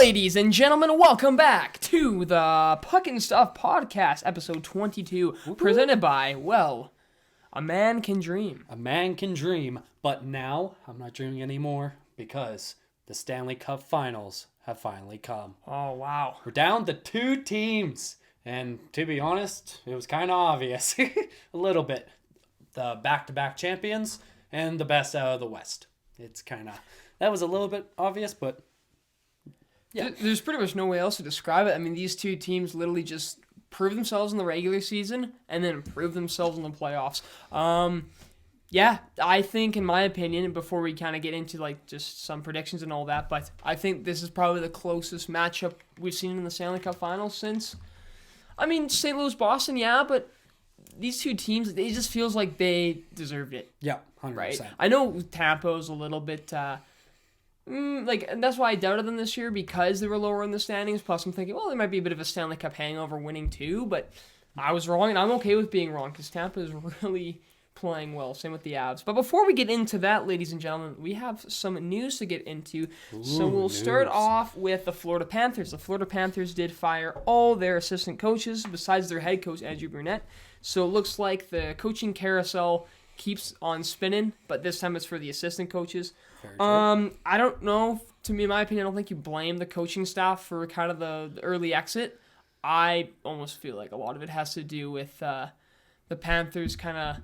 Ladies and gentlemen, welcome back to the Puck and Stuff Podcast, episode 22, presented by, well, A Man Can Dream. A man can dream, but now I'm not dreaming anymore because the Stanley Cup Finals have finally come. Oh, wow. We're down to 2 teams, and to be honest, it was kind of obvious. A little bit. The back-to-back champions and the best out of the West. That was a little bit obvious, but yeah. There's pretty much no way else to describe it. I mean, these two teams literally just proved themselves in the regular season and then proved themselves in the playoffs. Yeah, I think, in my opinion, before we kind of get into like just some predictions and all that, but I think this is probably the closest matchup we've seen in the Stanley Cup Finals since, I mean, St. Louis, Boston, yeah, but these two teams, it just feels like they deserved it. Yeah, 100%. Right? I know Tampa's a little bit, and that's why I doubted them this year, because they were lower in the standings. Plus, I'm thinking, well, there might be a bit of a Stanley Cup hangover winning too, but I was wrong, and I'm okay with being wrong because Tampa is really playing well. Same with the Avs. But before we get into that, ladies and gentlemen, we have some news to get into. So we'll start off with the Florida Panthers. The Florida Panthers did fire all their assistant coaches besides their head coach, Andrew Brunette. So it looks like the coaching carousel keeps on spinning, but this time it's for the assistant coaches. I don't know. To me, in my opinion, I don't think you blame the coaching staff for kind of the early exit. I almost feel like a lot of it has to do with the Panthers kind of,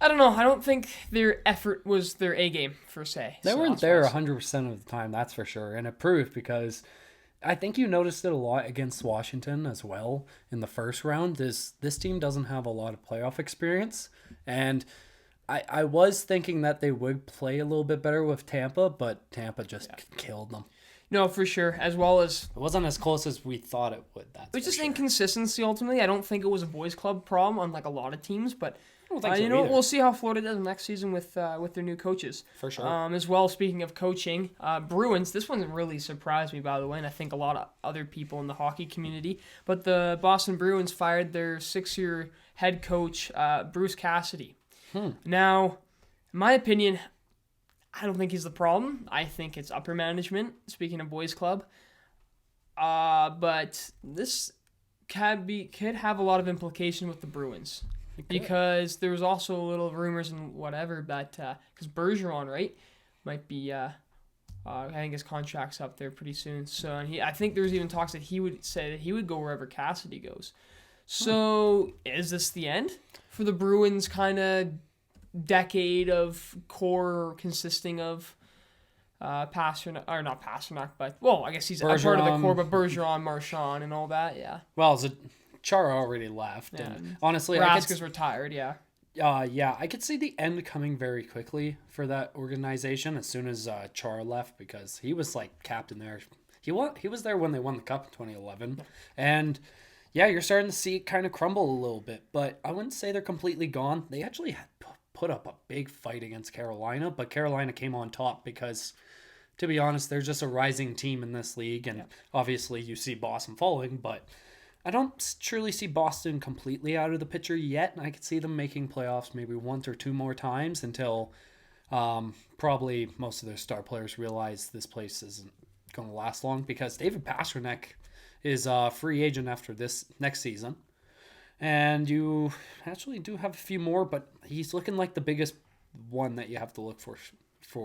I don't know. I don't think their effort was their A game, per se. They weren't there 100% of the time, that's for sure. And it proved, because I think you noticed it a lot against Washington as well in the first round. This team doesn't have a lot of playoff experience. And I was thinking that they would play a little bit better with Tampa, but Tampa just killed them. No, for sure. As well as, it wasn't as close as we thought it would. It was just inconsistency, ultimately. I don't think it was a boys' club problem, unlike a lot of teams, but I don't think so either. We'll see how Florida does next season with their new coaches. For sure. As well, speaking of coaching, Bruins, this one really surprised me, by the way, and I think a lot of other people in the hockey community, but the Boston Bruins fired their 6-year head coach, Bruce Cassidy. Now, in my opinion, I don't think he's the problem. I think it's upper management, speaking of boys' club. But this could have a lot of implication with the Bruins. Because there was also a little rumors and whatever that, because Bergeron, right, might be, I think his contract's up there pretty soon. So I think there was even talks that he would say that he would go wherever Cassidy goes. So is this the end for the Bruins kind of decade of core consisting of Pasternak, or not Pasternak, but, well, I guess he's a part of the core, but Bergeron, Marchand, and all that, yeah. Well, Chara already left, and honestly, Rask retired, yeah. I could see the end coming very quickly for that organization as soon as Chara left, because he was like captain there. He was there when they won the Cup in 2011, and yeah, you're starting to see it kind of crumble a little bit, but I wouldn't say they're completely gone. They actually had put up a big fight against Carolina, but Carolina came on top because, to be honest, they're just a rising team in this league, and obviously you see Boston following, but I don't truly see Boston completely out of the picture yet. I could see them making playoffs maybe 1 or 2 more times until probably most of their star players realize this place isn't going to last long, because David Pasternak is a free agent after this next season. And you actually do have a few more, but he's looking like the biggest one that you have to look for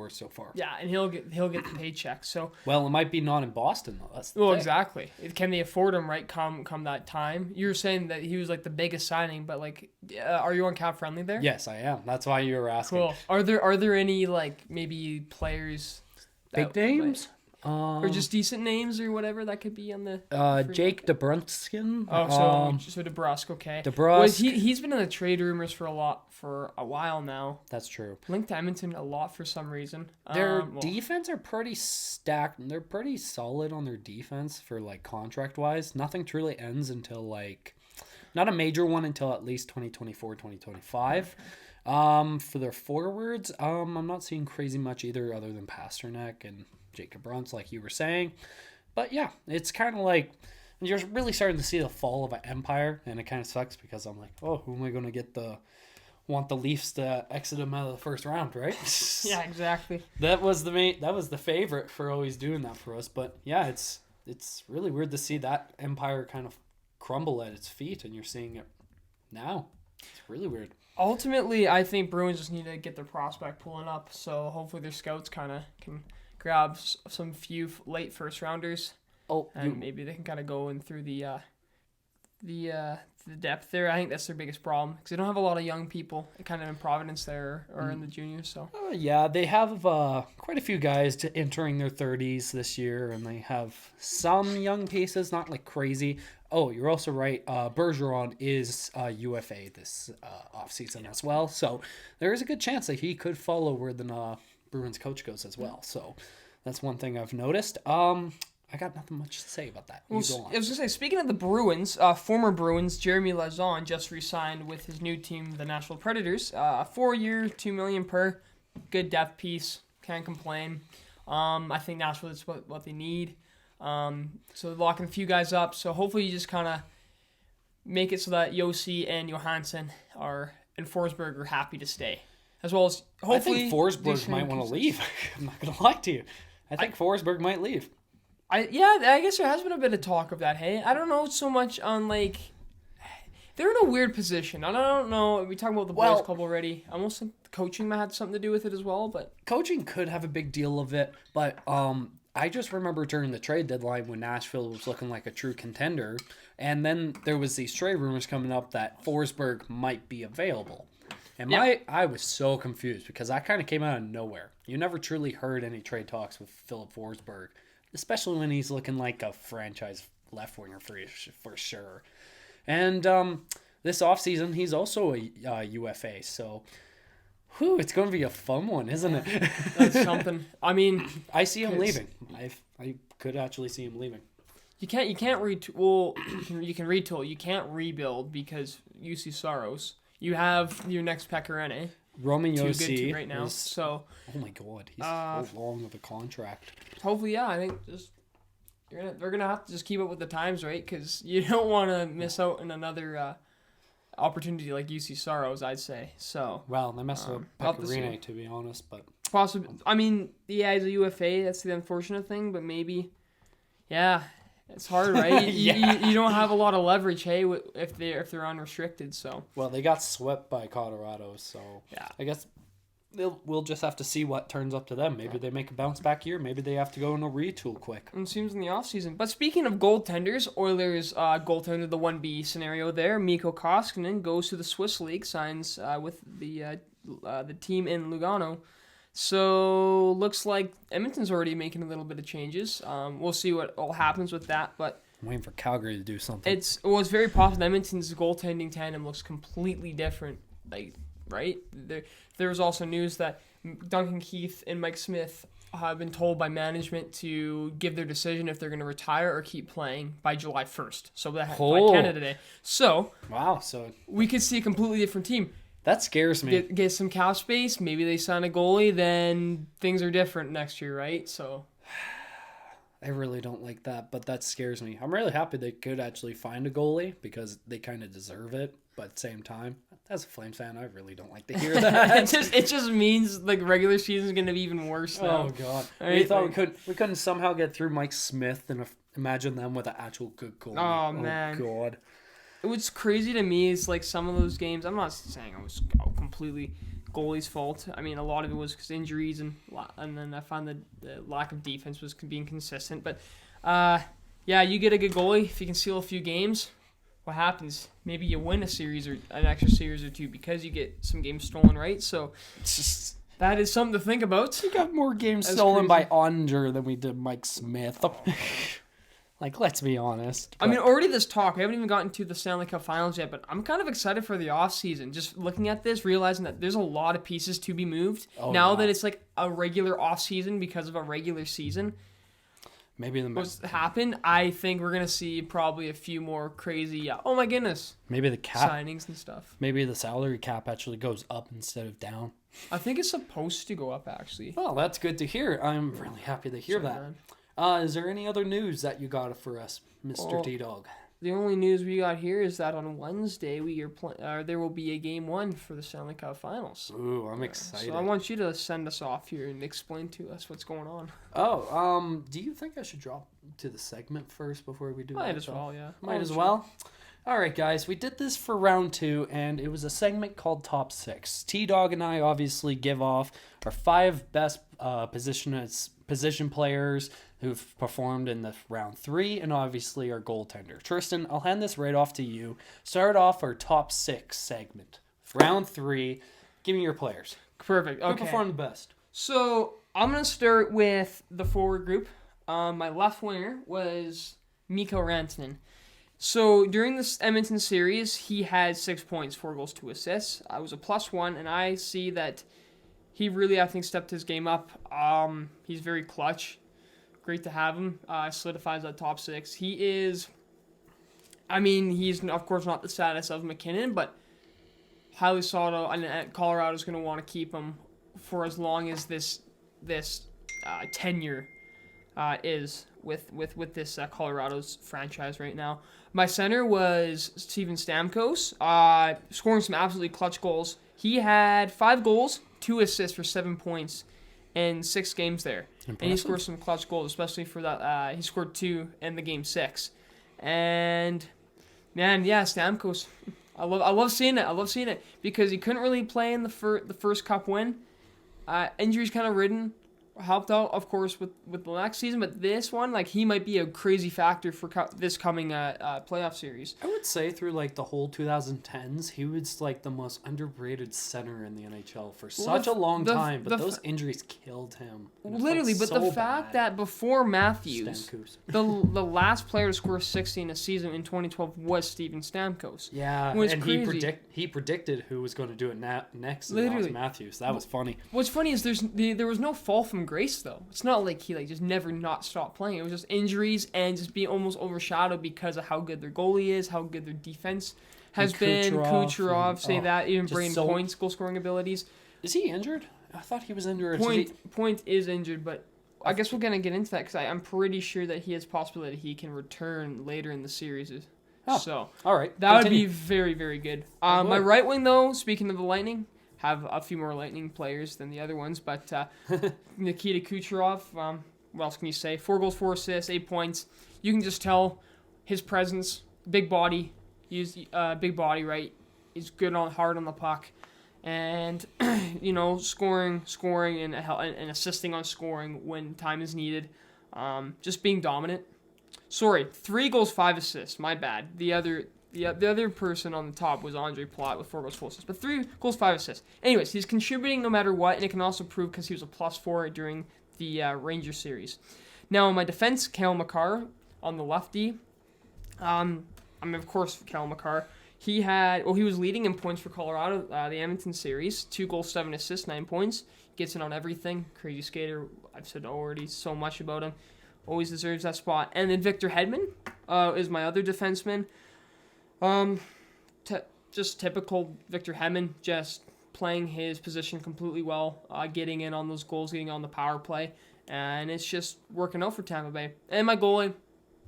so far. Yeah, and he'll get the paycheck. So, well, it might be not in Boston though. That's the thing. Exactly. Can they afford him? Right, come that time. You were saying that he was like the biggest signing, but like, are you on cap friendly there? Yes, I am. That's why you were asking. Cool. Are there any like maybe players? Big names? Or just decent names or whatever that could be on the Jake DeBrunskin. So DeBrusk, okay. DeBrusk. He's been in the trade rumors for a while now. That's true. Linked to Edmonton a lot for some reason. Their defense are pretty stacked. They're pretty solid on their defense for like contract wise. Nothing truly ends until like, not a major one until at least 2024, 2025. For their forwards, I'm not seeing crazy much either other than Pasternak and Jacob Bruns, like you were saying. But yeah, it's kind of like you're really starting to see the fall of an empire, and it kind of sucks because I'm like, oh, who am I going to get the want the Leafs to exit them out of the first round, right? Yeah, exactly. That was the favorite for always doing that for us. But yeah, it's really weird to see that empire kind of crumble at its feet, and you're seeing it now. It's really weird. Ultimately, I think Bruins just need to get their prospect pulling up, so hopefully their scouts kind of can grab some few late first rounders, and maybe they can kind of go in through the depth there. I think that's their biggest problem because they don't have a lot of young people kind of in Providence there or in the juniors. So yeah, they have quite a few guys entering their 30s this year, and they have some young pieces, not like crazy. Oh, you're also right. Bergeron is UFA this offseason as well, so there is a good chance that he could follow where the Bruins coach goes as well. So that's one thing I've noticed. I got nothing much to say about that. Well, I was going to say, speaking of the Bruins, former Bruins, Jeremy Lauzon just re-signed with his new team, the Nashville Predators. 4-year, $2 million per. Good depth piece. Can't complain. I think Nashville is what they need. So locking a few guys up. So hopefully you just kind of make it so that Yossi and Johansson and Forsberg are happy to stay. As well as hopefully... I think Forsberg might want to leave. I'm not going to lie to you. I think Forsberg might leave. I guess there has been a bit of talk of that, hey? I don't know so much on, like... They're in a weird position. I don't know. We talked about the boys club already. I almost think coaching might have something to do with it as well, but... Coaching could have a big deal of it, but I just remember during the trade deadline when Nashville was looking like a true contender, and then there was these trade rumors coming up that Forsberg might be available. And I was so confused because that kind of came out of nowhere. You never truly heard any trade talks with Philip Forsberg, especially when he's looking like a franchise left winger for sure. And this offseason, he's also a UFA, so it's going to be a fun one, isn't it? That's something. I mean, I see him leaving. I could actually see him leaving. You can't you can retool. You can't rebuild because UC Saros. You have your next Pecorine. Roman Too good Yossi right now. So oh my god, he's so long with a contract. Hopefully, yeah. I think just they're gonna have to just keep up with the times, right? Because you don't want to miss out on another opportunity like UC Saros, I'd say. So well, they messed up Pecorine, to be honest, but possibly. I mean, yeah, he's a UFA. That's the unfortunate thing, but maybe, yeah. It's hard, right? You don't have a lot of leverage, hey, if they're unrestricted. So well, they got swept by Colorado, so yeah. I guess we'll just have to see what turns up to them. Maybe they make a bounce back year. Maybe they have to go in a retool quick. It seems in the offseason. But speaking of goaltenders, Oilers goaltender, the 1B scenario there, Mikko Koskinen goes to the Swiss League, signs with the team in Lugano. So, looks like Edmonton's already making a little bit of changes. We'll see what all happens with that, but... I'm waiting for Calgary to do something. It's very possible. Edmonton's goaltending tandem looks completely different, like, right? There was also news that Duncan Keith and Mike Smith have been told by management to give their decision if they're going to retire or keep playing by July 1st. So, by Canada Day. So... Wow, so... We could see a completely different team. That scares me. Get some cap space. Maybe they sign a goalie. Then things are different next year, right? So, I really don't like that, but that scares me. I'm really happy they could actually find a goalie because they kind of deserve it. But at the same time, as a Flames fan, I really don't like to hear that. it just means like regular season is going to be even worse now. Oh god, right? We thought we couldn't somehow get through Mike Smith and imagine them with an actual good goalie. Oh man, god. What's crazy to me is like some of those games. I'm not saying it was completely goalie's fault. I mean, a lot of it was because injuries and then I found the lack of defense was being consistent. But yeah, you get a good goalie if you can steal a few games. What happens? Maybe you win a series or an extra series or two because you get some games stolen, right? So that is something to think about. We got more games stolen by Onger than we did Mike Smith. Like, let's be honest. I mean, already this talk, we haven't even gotten to the Stanley Cup Finals yet, but I'm kind of excited for the offseason. Just looking at this, realizing that there's a lot of pieces to be moved. That it's like a regular offseason because of a regular season. Maybe what's happened, I think we're going to see probably a few more crazy, oh my goodness, maybe the cap signings and stuff. Maybe the salary cap actually goes up instead of down. I think it's supposed to go up, actually. Well, that's good to hear. I'm really happy to hear that. Man. Is there any other news that you got for us, Mr. T-Dog? the only news we got here is that on Wednesday there will be a game 1 for the Stanley Cup Finals. Ooh, I'm excited. So I want you to send us off here and explain to us what's going on. Oh, do you think I should drop to the segment first before we do that? Might as well, yeah. Might as well. All right, guys, we did this for round 2, and it was a segment called Top 6. T-Dog and I obviously give off our 5 best position players who've performed in the round 3, and obviously our goaltender. Tristan, I'll hand this right off to you. Start off our Top 6 segment. Round 3, give me your players. Perfect, okay. Who performed the best? So, I'm going to start with the forward group. My left winger was Mikko Rantanen. So, during this Edmonton series, he had 6 points, 4 goals, 2 assists. I was a +1, and I see that he really, I think, stepped his game up. He's very clutch. Great to have him. Solidifies that top 6. He's, of course, not the status of McKinnon, but highly sought out, and Colorado's going to want to keep him for as long as this tenure is with this Colorado's franchise right now. My center was Steven Stamkos, scoring some absolutely clutch goals. He had 5 goals, 2 assists for 7 points in 6 games there. Impressive. And he scored some clutch goals, especially for that. He scored 2 in the game 6. And, man, yeah, Stamkos, I love seeing it. I love seeing it because he couldn't really play in the first Cup win. Injuries kind of ridden. Helped out, of course, with the next season, but this one, he might be a crazy factor for this coming playoff series. I would say through the whole 2010s, he was the most underrated center in the NHL for such a long time. But those injuries killed him. Literally, but the fact that before Matthews, the last player to score 60 in a season in 2012 was Steven Stamkos. Yeah, and crazy. He predicted who was going to do it next. Literally, and that was Matthews. That was funny. What's funny is there was no fall from grace, though. It's not like he just never not stopped playing. It was just injuries and just being almost overshadowed because of how good their goalie is, how good their defense has been. Kucherov, even Braden Point's goal scoring abilities. Is he injured? I thought he was injured. Point is injured, but I guess we're gonna get into that because I'm pretty sure that he has possibility he can return later in the series. So all right, that would be very, very good. My right wing, though, speaking of the Lightning, have a few more Lightning players than the other ones, but Nikita Kucherov, what else can you say? 4 goals, 4 assists, 8 points. You can just tell his presence, big body. He's big body, right? He's good hard on the puck, and scoring, and assisting on scoring when time is needed. Just being dominant. Sorry, 3 goals, 5 assists. My bad. The other person on the top was Andre Plot with 4 goals, 4 assists, but 3 goals, 5 assists. Anyways, he's contributing no matter what, and it can also prove because he was a +4 during the Rangers series. Now, in my defense, Cale Makar on the lefty. Of course, Cale Makar. He was leading in points for Colorado, the Edmonton series. 2 goals, 7 assists, 9 points. Gets in on everything. Crazy skater. I've said already so much about him. Always deserves that spot. And then Victor Hedman is my other defenseman. Just typical Victor Hedman, just playing his position completely well, getting in on those goals, getting on the power play, and it's just working out for Tampa Bay. And my goalie,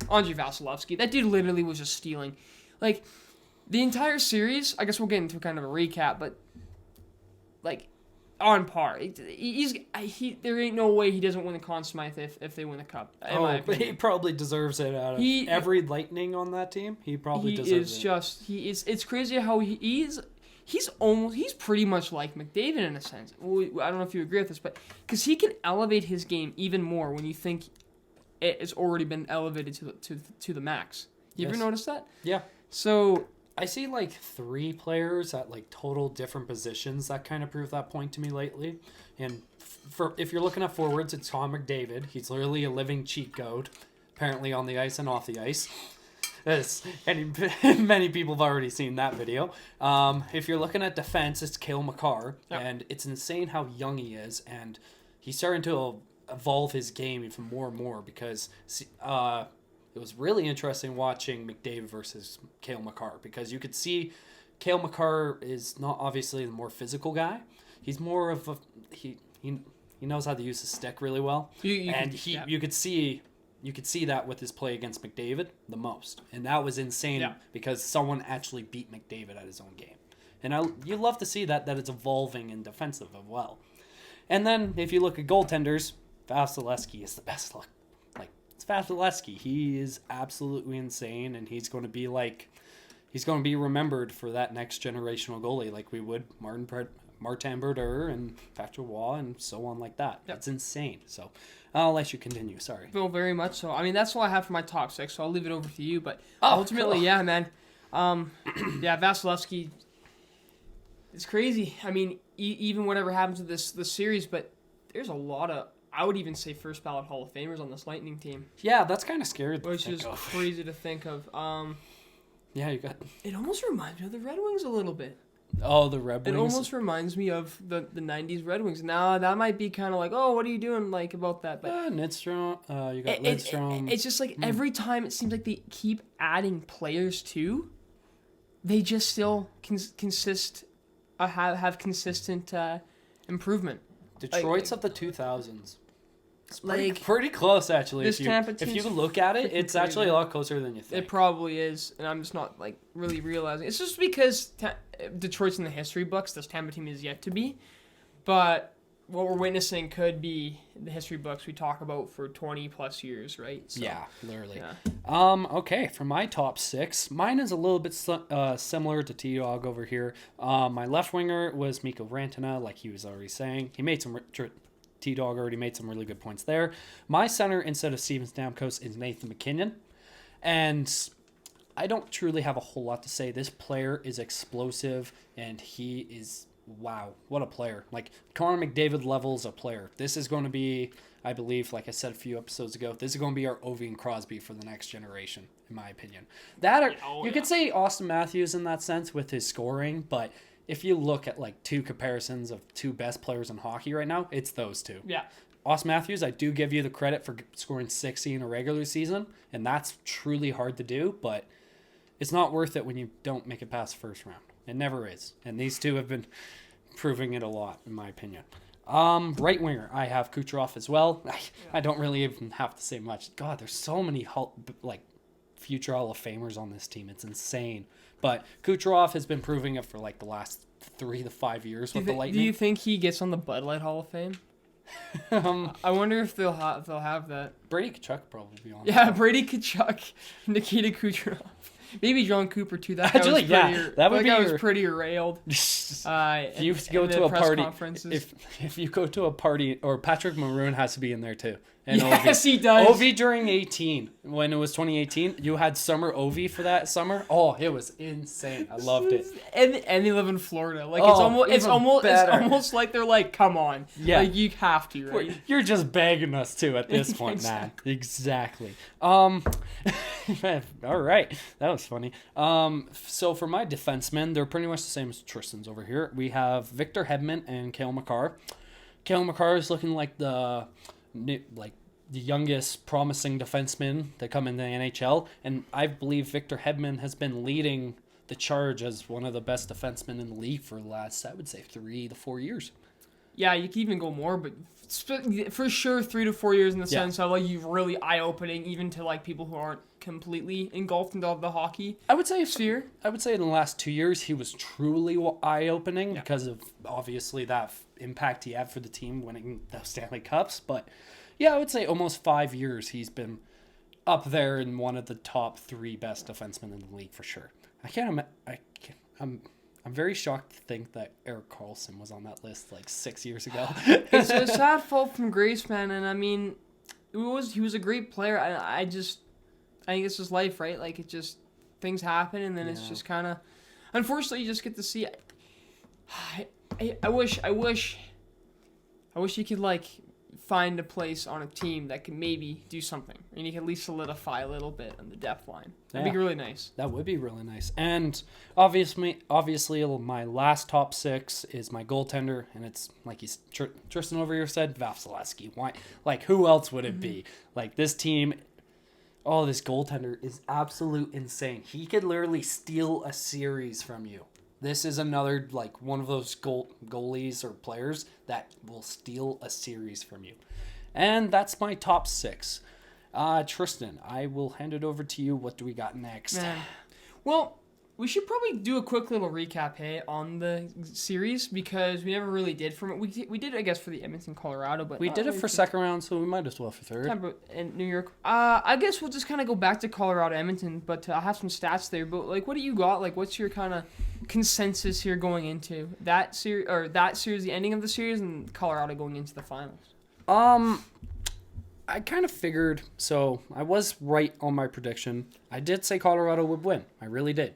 Andrei Vasilevsky, that dude literally was just stealing. The entire series, I guess we'll get into kind of a recap, but, on par. There ain't no way he doesn't win the Conn Smythe if they win the Cup. He probably deserves it out of every Lightning on that team. He probably deserves it. It's crazy how he's pretty much like McDavid in a sense. I don't know if you agree with this, but because he can elevate his game even more when you think it's already been elevated to the max. You ever notice that? Yeah. So I see 3 players at total different positions that kind of prove that point to me lately. And if you're looking at forwards, it's Tom McDavid. He's literally a living cheat code, apparently on the ice and off the ice. Many people have already seen that video. If you're looking at defense, it's Cale Makar, and it's insane how young he is, and he's starting to evolve his game even more and more because it was really interesting watching McDavid versus Cale Makar because you could see Cale Makar is not obviously the more physical guy. He's more of he knows how to use his stick really well, you could see you could see that with his play against McDavid the most. And that was insane because someone actually beat McDavid at his own game. And you love to see that it's evolving in defensive as well. And then if you look at goaltenders, Vasilevsky is the best look. Like, it's Vasilevsky. He is absolutely insane, and he's going to be remembered for that next generational goalie like we would Martin Brodeur and Patrick Roy and so on like that. Yep. It's insane. So I'll let you continue. Sorry. Well, very much so. I mean, that's all I have for my top 6, so I'll leave it over to you. But ultimately, yeah, man. Vasilevsky, it's crazy. I mean, even whatever happens with this series, but there's a lot of, I would even say, first ballot Hall of Famers on this Lightning team. Yeah, that's kind of scary. Which is crazy to think of. Yeah, you got. It almost reminds me of the Red Wings a little bit. Oh, the Red Wings. It almost reminds me of the 90s Red Wings. Now, that might be kind of like, oh, what are you doing like about that? But Lidstrom, you got Lidstrom. It's just like every time it seems like they keep adding players too, they just still have consistent improvement. Detroit's of the 2000s. It's pretty close, actually. If you look at it, it's actually a lot closer than you think. It probably is, and I'm just not like really realizing. It's just because Detroit's in the history books. This Tampa team is yet to be, but what we're witnessing could be the history books we talk about for 20 plus years, right? So, yeah, literally. Yeah. Okay, for my top 6, mine is a little bit similar to T-Dog over here. My left winger was Mikko Rantanen, like he was already saying. He made some. T-Dog already made some really good points there. My center, instead of Steven Stamkos, is Nathan MacKinnon. And I don't truly have a whole lot to say. This player is explosive, and he is, wow, what a player. Like, Connor McDavid levels a player. This is going to be, I believe, like I said a few episodes ago, this is going to be our Ovi and Crosby for the next generation, in my opinion. You could say Austin Matthews in that sense with his scoring, but if you look at like 2 comparisons of 2 best players in hockey right now, it's those 2. Yeah. Austin Matthews, I do give you the credit for scoring 60 in a regular season, and that's truly hard to do, but it's not worth it when you don't make it past the first round. It never is. And these 2 have been proving it a lot, in my opinion. Right winger, I have Kucherov as well. I don't really even have to say much. God, there's so many future Hall of Famers on this team. It's insane. But Kucherov has been proving it for like the last 3 to 5 years with the Lightning. Do you think he gets on the Bud Light Hall of Fame? I wonder if they'll have that. Brady Tkachuk probably be on. Yeah, Brady Tkachuk, Nikita Kucherov, maybe John Cooper too. That actually, that would be. Was pretty railed. If you go to a party, if you go to a party, or Patrick Maroon has to be in there too. And yes, Ovi. He does. Ovi during 18, when it was 2018, you had summer Ovi for that summer. Oh, it was insane. I loved it. And they live in Florida. Like it's almost like they're like, come on, yeah, like you have to, right? You're just begging us to at this point, man. Exactly. All right, that was funny. So for my defensemen, they're pretty much the same as Tristan's over here. We have Victor Hedman and Cale Makar. Cale Makar is looking like the youngest promising defenseman to come in the NHL, and I believe Victor Hedman has been leading the charge as one of the best defensemen in the league for the last, I would say, 3 to 4 years. Yeah, you can even go more, but for sure 3 to 4 years in the sense of like you really eye-opening even to like people who aren't completely engulfed into the hockey sphere. I would say in the last 2 years he was truly eye-opening because of obviously that impact he had for the team winning the Stanley Cups. But yeah, I would say almost 5 years he's been up there in one of the top 3 best defensemen in the league for sure. I'm very shocked to think that Erik Karlsson was on that list like 6 years ago. It's a sad fall from grace, man. And I mean, he was a great player. I think it's just life, right? Like it just things happen, and then it's just kind of, unfortunately, you just get to see. I wish you could like find a place on a team that can maybe do something, and you can at least solidify a little bit on the depth line. That'd be really nice. That would be really nice. And obviously, my last top 6 is my goaltender, and it's like Tristan over here said, Vasilevsky. Why? Like, who else would it be? Like this team. Oh, this goaltender is absolute insane. He could literally steal a series from you. This is another, like, one of those goalies or players that will steal a series from you. And that's my top 6. Tristan, I will hand it over to you. What do we got next? Man. Well, we should probably do a quick little recap, hey, on the series because we never really did from it. We did, I guess, for the Edmonton, Colorado, but We did it for second round, so we might as well for third. Tampa and New York. I guess we'll just kind of go back to Colorado, Edmonton, but I have some stats there. But like, what do you got? Like, what's your kind of consensus here going into that series, the ending of the series, and Colorado going into the finals? I kind of figured, so I was right on my prediction. I did say Colorado would win. I really did.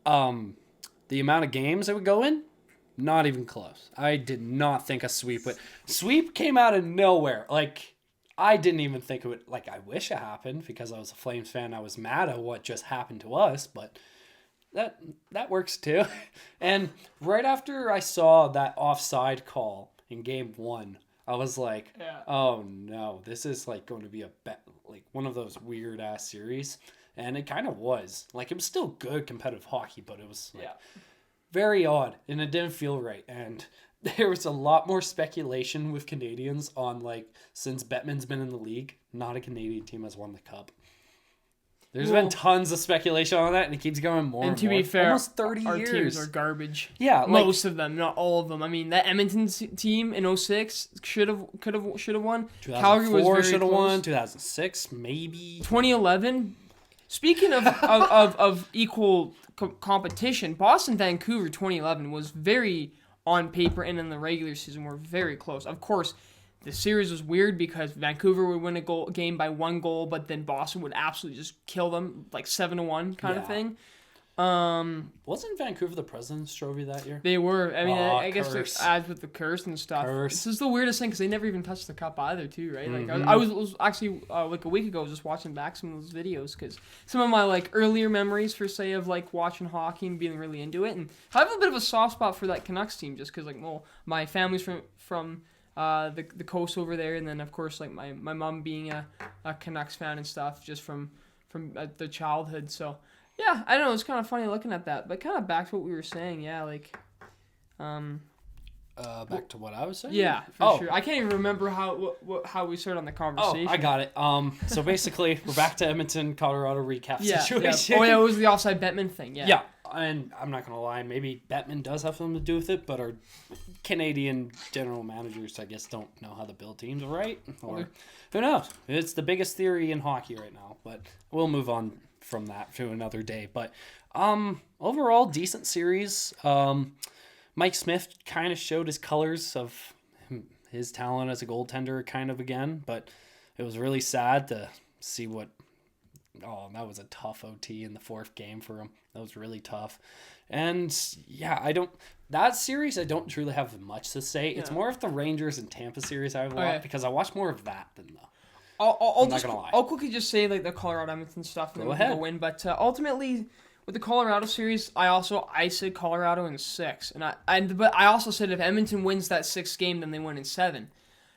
The amount of games it would go in, not even close. I did not think a sweep would. Sweep came out of nowhere. Like, I didn't even think it would. Like, I wish it happened because I was a Flames fan. I was mad at what just happened to us, but that works too. And right after I saw that offside call in game 1, I was like, oh no, this is like going to be like one of those weird ass series. And it kind of was. Like, it was still good competitive hockey, but it was like, very odd. And it didn't feel right. And there was a lot more speculation with Canadians on, like, since Bettman's been in the league, not a Canadian team has won the cup. There's been tons of speculation on that, and it keeps going more and more. And to be fair, almost 30 our years. teams are garbage. Yeah. Most of them, not all of them. I mean, that Edmonton team in 06 should have won. Calgary was very should have close. won. 2006, maybe. 2011. Speaking of equal competition, Boston Vancouver 2011 was very on paper and in the regular season were very close. Of course, the series was weird because Vancouver would win a game by 1 goal, but then Boston would absolutely just kill them, like 7-1 kind of thing. Wasn't Vancouver the President's Trophy that year? They were. I mean, I guess curse. they're as with the curse and stuff. This is the weirdest thing because they never even touched the cup either, too, right? Like I was actually like a week ago just watching back some of those videos because some of my like earlier memories for say of like watching hockey and being really into it, and I have a bit of a soft spot for that Canucks team just because like my family's from the coast over there, and then of course like my mom being a Canucks fan and stuff just from the childhood, so. Yeah, I don't know. It's kind of funny looking at that, but kind of back to what we were saying. Yeah, like, back to what I was saying. Yeah, for sure. I can't even remember how we started on the conversation. Oh, I got it. So basically, we're back to Edmonton, Colorado recap situation. Yeah. Oh yeah, it was the offside Bettman thing. Yeah. Yeah, and I'm not gonna lie, maybe Bettman does have something to do with it, but our Canadian general managers, I guess, don't know how to build teams right, or who knows? It's the biggest theory in hockey right now, but we'll move on from that to another day. But overall, decent series. Mike Smith kind of showed his colors of his talent as a goaltender kind of again, but it was really sad to see that was a tough OT in the 4th game for him. That was really tough. And yeah, that series I don't truly have much to say. Yeah. It's more of the Rangers and Tampa series I watched because I watched more of that than the I'll quickly just say like the Colorado Edmonton stuff and then we'll go in. But ultimately, with the Colorado series, I said Colorado in 6, but I also said if Edmonton wins that 6th game, then they win in 7.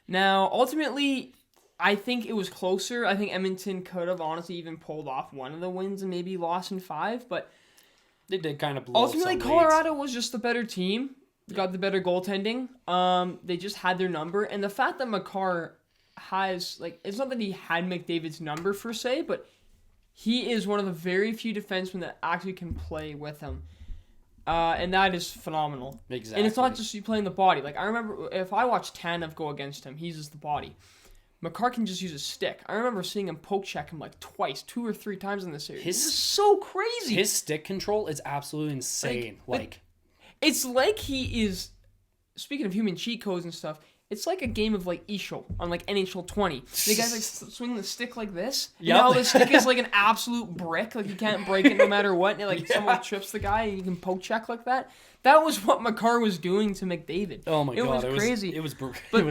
Now, ultimately, I think it was closer. I think Edmonton could have honestly even pulled off one of the wins and maybe lost in 5, but they did kind of blow ultimately Colorado was just the better team. They got the better goaltending. They just had their number, and the fact that Makar has, like, it's not that he had McDavid's number per se, but he is one of the very few defensemen that actually can play with him. And that is phenomenal. Exactly. And it's not just you playing the body. Like, I remember if I watched Tanev go against him, he uses the body. Makar can just use a stick. I remember seeing him poke check him like twice, 2 or 3 times in the series. This is so crazy. His stick control is absolutely insane. It's like he is, speaking of human cheat codes and stuff, it's like a game of like Ishol on like NHL 20. The guys like swing the stick like this. Yeah. You know, the stick is like an absolute brick. Like you can't break it no matter what. And like someone trips the guy and you can poke check like that. That was what Makar was doing to McDavid. Oh my god, it was crazy. It was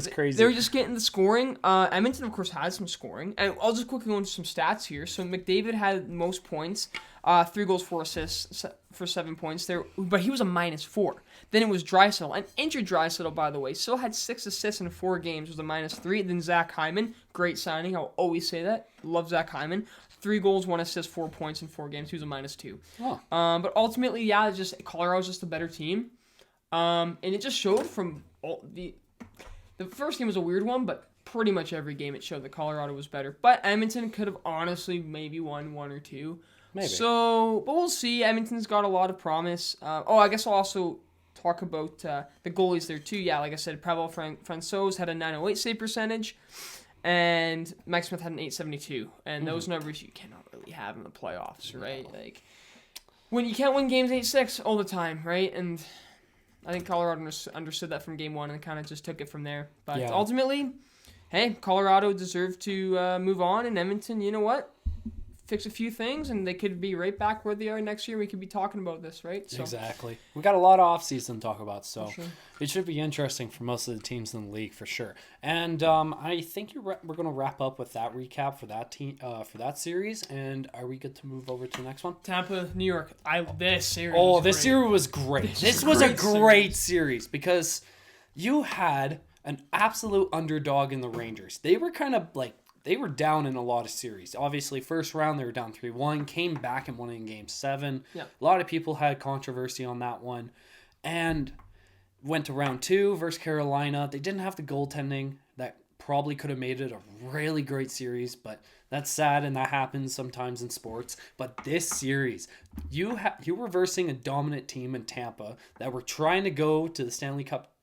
crazy. They were just getting the scoring. Edmonton, of course, had some scoring. And I'll just quickly go into some stats here. So McDavid had most points, 3 goals, 4 assists for 7 points there, but he was a -4. Then it was Draisaitl, an injured Draisaitl, by the way, still had 6 assists in 4 games, was a -3. Then Zach Hyman, great signing. I'll always say that. Love Zach Hyman. 3 goals, 1 assist, 4 points in 4 games. He was a -2. Oh. But ultimately, yeah, Colorado's just a better team. And it just showed from the first game was a weird one, but pretty much every game it showed that Colorado was better. But Edmonton could have honestly maybe won one or two. Maybe. So, but we'll see. Edmonton's got a lot of promise. I guess I'll also talk about the goalies there too. Yeah, like I said, Pavel Francouz had a 908 save percentage, and Mike Smith had an 872. And those numbers you cannot really have in the playoffs, right? Like, when you can't win games 8-6 all the time, right? And I think Colorado understood that from game one and kind of just took it from there. But ultimately, hey, Colorado deserved to move on, and Edmonton, you know what? Fix a few things, and they could be right back where they are next year. We could be talking about this, right? So. Exactly. We got a lot of offseason to talk about, so sure. It should be interesting for most of the teams in the league for sure. And I think we're going to wrap up with that recap for that team for that series. And are we good to move over to the next one? Tampa, New York. This series. Oh, this series was great. This was a great series because you had an absolute underdog in the Rangers. They were kind of like. They were down in a lot of series. Obviously, first round, they were down 3-1, came back and won in Game 7. Yeah. A lot of people had controversy on that one. And went to round 2 versus Carolina. They didn't have the goaltending. That probably could have made it a really great series, but that's sad, and that happens sometimes in sports. But this series, you were versing a dominant team in Tampa that were trying to go to the Stanley Cup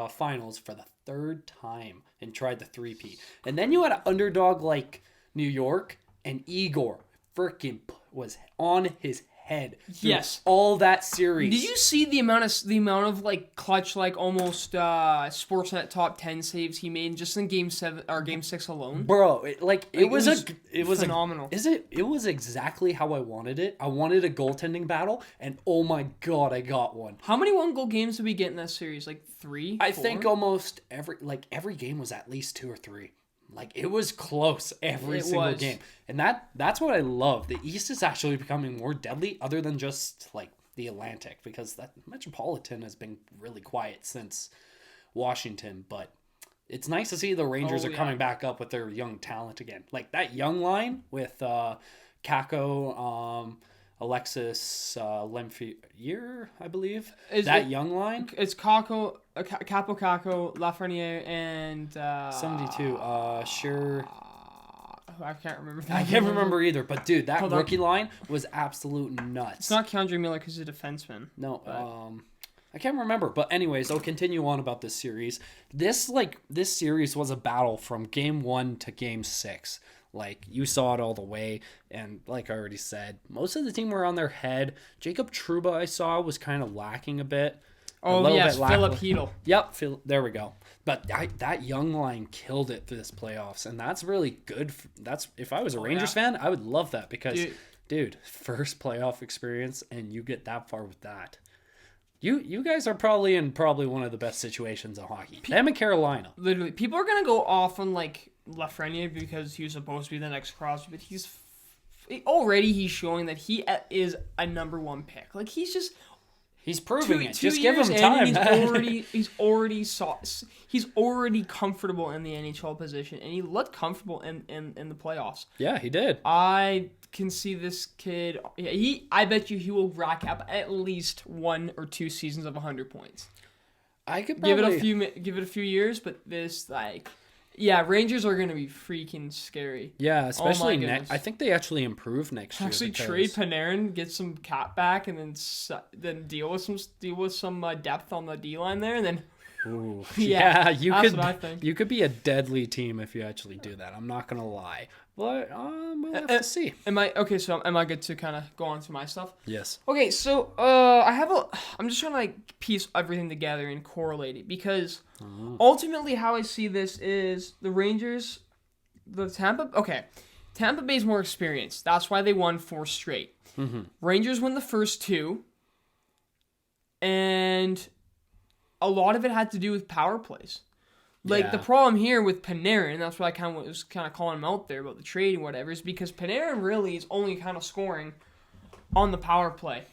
finals for the third time and tried the three-peat. And then you had an underdog like New York, and Igor freaking was on his head. Yes. All that series. Did you see the amount of like clutch, like almost Sportsnet top 10 saves he made just in Game 7 or Game 6 alone? Bro, it was phenomenal. It was exactly how I wanted it. I wanted a goaltending battle, and oh my god, I got one. How many 1-goal games did we get in that series? Like 3? I 4? think almost every game was at least 2 or 3. Like, it was close every single game. And that's what I love. The East is actually becoming more deadly other than just, like, the Atlantic. Because that Metropolitan has been really quiet since Washington. But it's nice to see the Rangers are coming back up with their young talent again. Like, that young line with Kako, Alexis Lemphier, I believe. Young line? It's Capo Kako, Lafreniere, and 72. Sure. I can't remember that. I can't remember either. But dude, that rookie line was absolute nuts. It's not Keandre Miller because he's a defenseman. No. I can't remember. But anyways, I'll continue on about this series. This series was a battle from Game 1 to Game 6. Like, you saw it all the way, and like I already said, most of the team were on their head. Jacob Trouba, I saw, was kind of lacking a bit. Oh, yes, Philip Hedl. Yep, there we go. But that young line killed it for this playoffs, and that's really good. If I was a Rangers fan, I would love that because, dude, first playoff experience, and you get that far with that. You guys are probably in one of the best situations in hockey. Them and Carolina. Literally, people are gonna go off on like Lafreniere because he was supposed to be the next Crosby, but he's showing that he is a number 1 pick. Like, he's proving it. Just give him time. He's already comfortable in the NHL position, and he looked comfortable in the playoffs. Yeah, he did. I can see this kid. I bet you he will rack up at least 1 or 2 seasons of 100 points. I could probably give it a few years, but this Rangers are going to be freaking scary. Yeah, especially I think they actually improve next year. Actually, trade Panarin, get some cap back, and then deal with some depth on the D line there, and then. Ooh, you could be a deadly team if you actually do that. I'm not gonna lie, but we'll have to see. Am I good to kind of go on to my stuff? Yes. Okay, so I'm just trying to like piece everything together and correlate it because ultimately how I see this is the Rangers, Tampa Bay's more experienced. That's why they won 4 straight. Mm-hmm. Rangers won the first 2, and a lot of it had to do with power plays. Like, the problem here with Panarin, that's why I was calling him out there about the trade and whatever, is because Panarin really is only kind of scoring on the power play.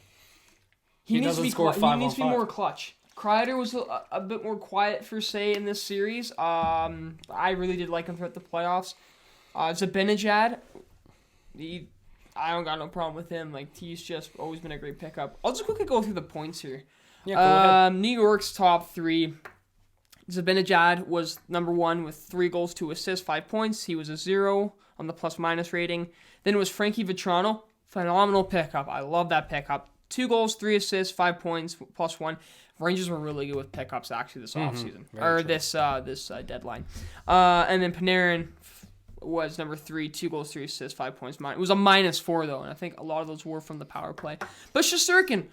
He needs to be more clutch. Kreider was a bit more quiet for say in this series. I really did like him throughout the playoffs. Zibanejad, I don't got no problem with him. Like, he's just always been a great pickup. I'll just quickly go through the points here. Yeah, go ahead. New York's top 3. Zibanejad was number 1 with 3 goals, 2 assists, 5 points. He was a 0 on the plus-minus rating. Then it was Frankie Vetrano. Phenomenal pickup. I love that pickup. 2 goals, 3 assists, 5 points, +1. Rangers were really good with pickups actually this offseason. Or this deadline. And then Panarin was number 3, 2 goals, 3 assists, 5 points. It was a -4 though, and I think a lot of those were from the power play. But Shesterkin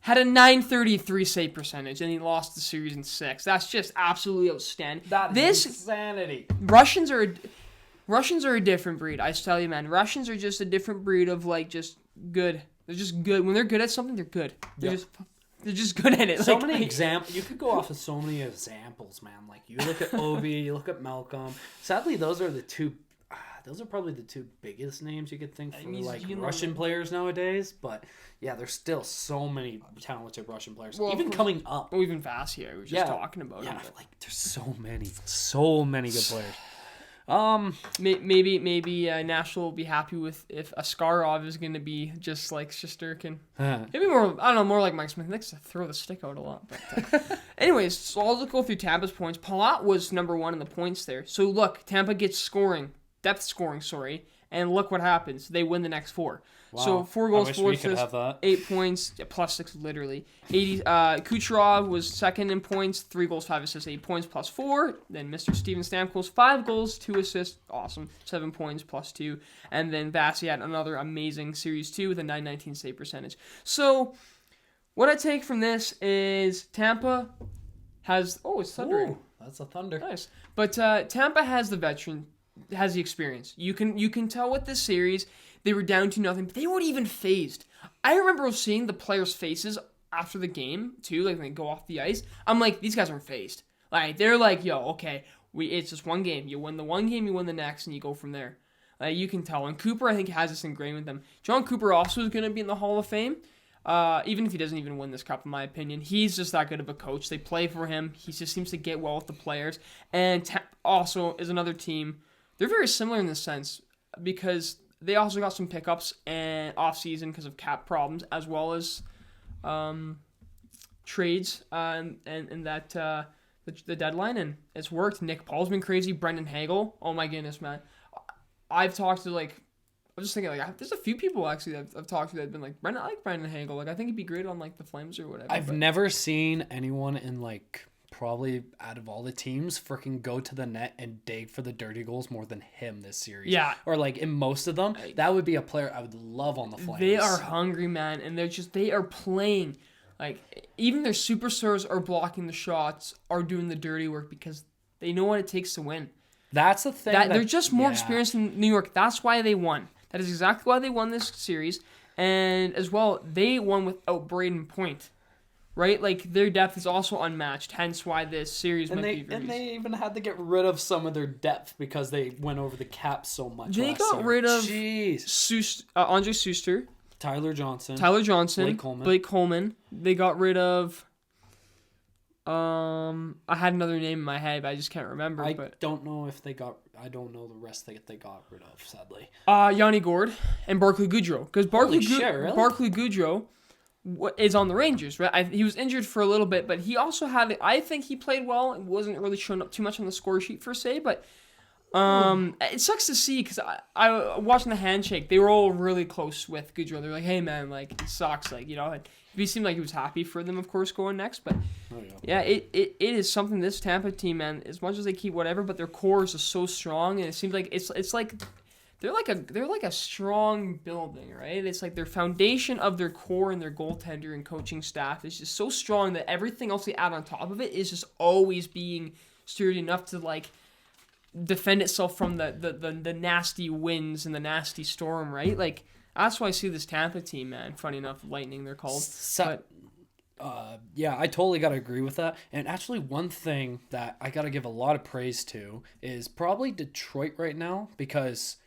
had a .933 save percentage, and he lost the series in 6. That's just absolutely outstanding. That is insanity. Russians are a different breed. I tell you, man. Russians are just a different breed of like just good. They're just good. When they're good at something, they're good. They're just good at it. So many examples. You could go off of so many examples, man. Like you look at Ovi, you look at Malcolm. Sadly, those are the two. Those are probably the 2 biggest names you could think for Russian players nowadays. But yeah, there's still so many talented Russian players, even coming up. Well, even Vasya, we were just talking about him. Like there's so many good players. Maybe Nashville will be happy with if Askarov is going to be just like Shesterkin. Maybe more, I don't know, more like Mike Smith. He likes to throw the stick out a lot. But anyways, so I'll just go through Tampa's points. Palat was number 1 in the points there. So look, Tampa gets depth scoring, and look what happens. They win the next 4. Wow. So 4 goals, 4 assists, 8 points, +6 literally. Kucherov was 2nd in points, 3 goals, 5 assists, 8 points, +4. Then Mr. Steven Stamkos, 5 goals, 2 assists, awesome, 7 points, +2. And then Vasy had another amazing Series 2 with a .919 save percentage. So what I take from this is Tampa has... Oh, it's thundering. Ooh, that's a thunder. Nice. But Tampa has the experience. You can tell with this series... They were down to nothing, but they weren't even phased. I remember seeing the players' faces after the game, too, like when they go off the ice. I'm like, these guys aren't phased. Like, they're like, yo, okay, it's just one game. You win the one game, you win the next, and you go from there. You can tell. And Cooper, I think, has this ingrained with them. John Cooper also is going to be in the Hall of Fame, even if he doesn't even win this cup, in my opinion. He's just that good of a coach. They play for him. He just seems to get well with the players. And also is another team. They're very similar in this sense because... They also got some pickups and off-season because of cap problems, as well as trades and that the deadline, and it's worked. Nick Paul's been crazy. Brendan Hagel, oh my goodness, man. I've talked to I'm just thinking there's a few people actually that I've talked to that have been like, I like Brendan Hagel. Like I think he'd be great on like the Flames or whatever. I've never seen anyone in like. Probably out of all the teams freaking go to the net and dig for the dirty goals more than him this series. Yeah. Or like in most of them, that would be a player I would love on the Flames. They are hungry, man, and they are playing. Like even their superstars are blocking the shots, are doing the dirty work because they know what it takes to win. That's the thing. They're just more experienced than New York. That's why they won. That is exactly why they won this series. And as well, they won without Braden Point. Right? Like, their depth is also unmatched, hence why this series might be very... And they even had to get rid of some of their depth because they went over the cap so much They got rid of Andre Suster. Tyler Johnson. Blake Coleman. They got rid of... I had another name in my head, but I just can't remember. I don't know the rest that they got rid of, sadly. Yanni Gord and Barclay Goodrow. Because Barclay Goodrow... is on the Rangers, right? He was injured for a little bit, but he also had... I think he played well and wasn't really showing up too much on the score sheet, per se, but it sucks to see because I watching the handshake, they were all really close with Goodrow. They're like, hey, man, like, it sucks, like, you know, and he seemed like he was happy for them, of course, going next, but it is something, this Tampa team, man, as much as they keep whatever, but their core is just so strong, and it seems like it's like... They're like a strong building, right? It's like their foundation of their core and their goaltender and coaching staff is just so strong that everything else they add on top of it is just always being sturdy enough to like defend itself from the nasty winds and the nasty storm, right? Like that's why I see this Tampa team, man. Funny enough, Lightning they're called. Yeah, I totally got to agree with that. And actually, one thing that I got to give a lot of praise to is probably Detroit right now because.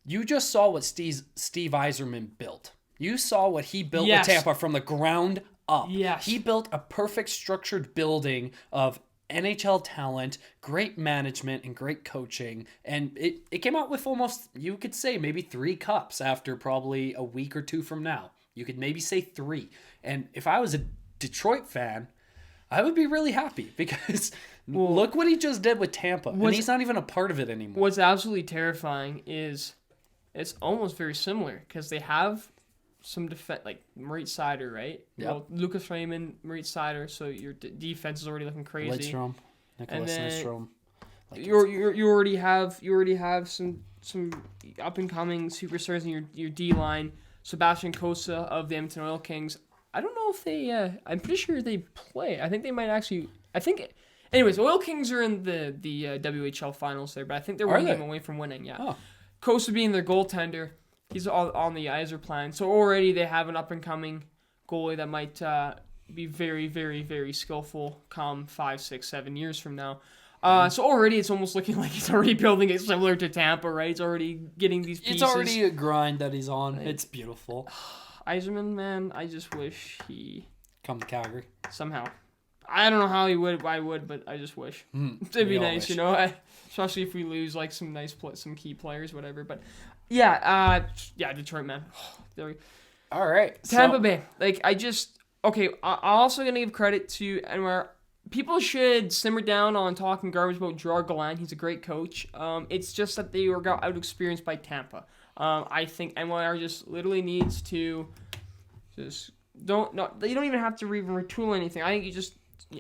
You just saw what Steve Yzerman built. You saw what he built with Tampa from the ground up. Yes. He built a perfect structured building of NHL talent, great management, and great coaching. And it came out with almost, you could say, maybe 3 cups after probably a week or 2 from now. You could maybe say 3. And if I was a Detroit fan, I would be really happy because look what he just did with Tampa. And he's not even a part of it anymore. What's absolutely terrifying is it's almost very similar because they have some defense, like Maurice Sider, right? Yep. Well, Lucas Raymond, Maurice Sider, so your defense is already looking crazy. Lidstrom, Nicholas Lidstrom. You already have some up and coming superstars in your D line. Sebastian Cossa of the Edmonton Oil Kings. I don't know if they. I'm pretty sure they play. I think they might actually. Anyways, Oil Kings are in the WHL finals there, but I think they're one game away from winning. Yeah, Cossa being their goaltender, he's on the Yzerplan. So already they have an up and coming goalie that might be very, very, very skillful come 5, 6, 7 years from now. So already it's almost looking like he's already building it similar to Tampa, right? He's already getting these pieces. It's already a grind that he's on. It's beautiful. Yzerman, man, I just wish he... Come to Calgary. Somehow. I don't know how he would, but I just wish. It'd be nice, especially if we lose like some some key players, whatever. But yeah, Detroit, man. All right. Tampa Bay. I'm also going to give credit to NYR. People should simmer down on talking garbage about Gerard Gallant. He's a great coach. It's just that they were got out-experienced by Tampa. I think NYR just literally needs to you don't even have to even retool anything. I think you just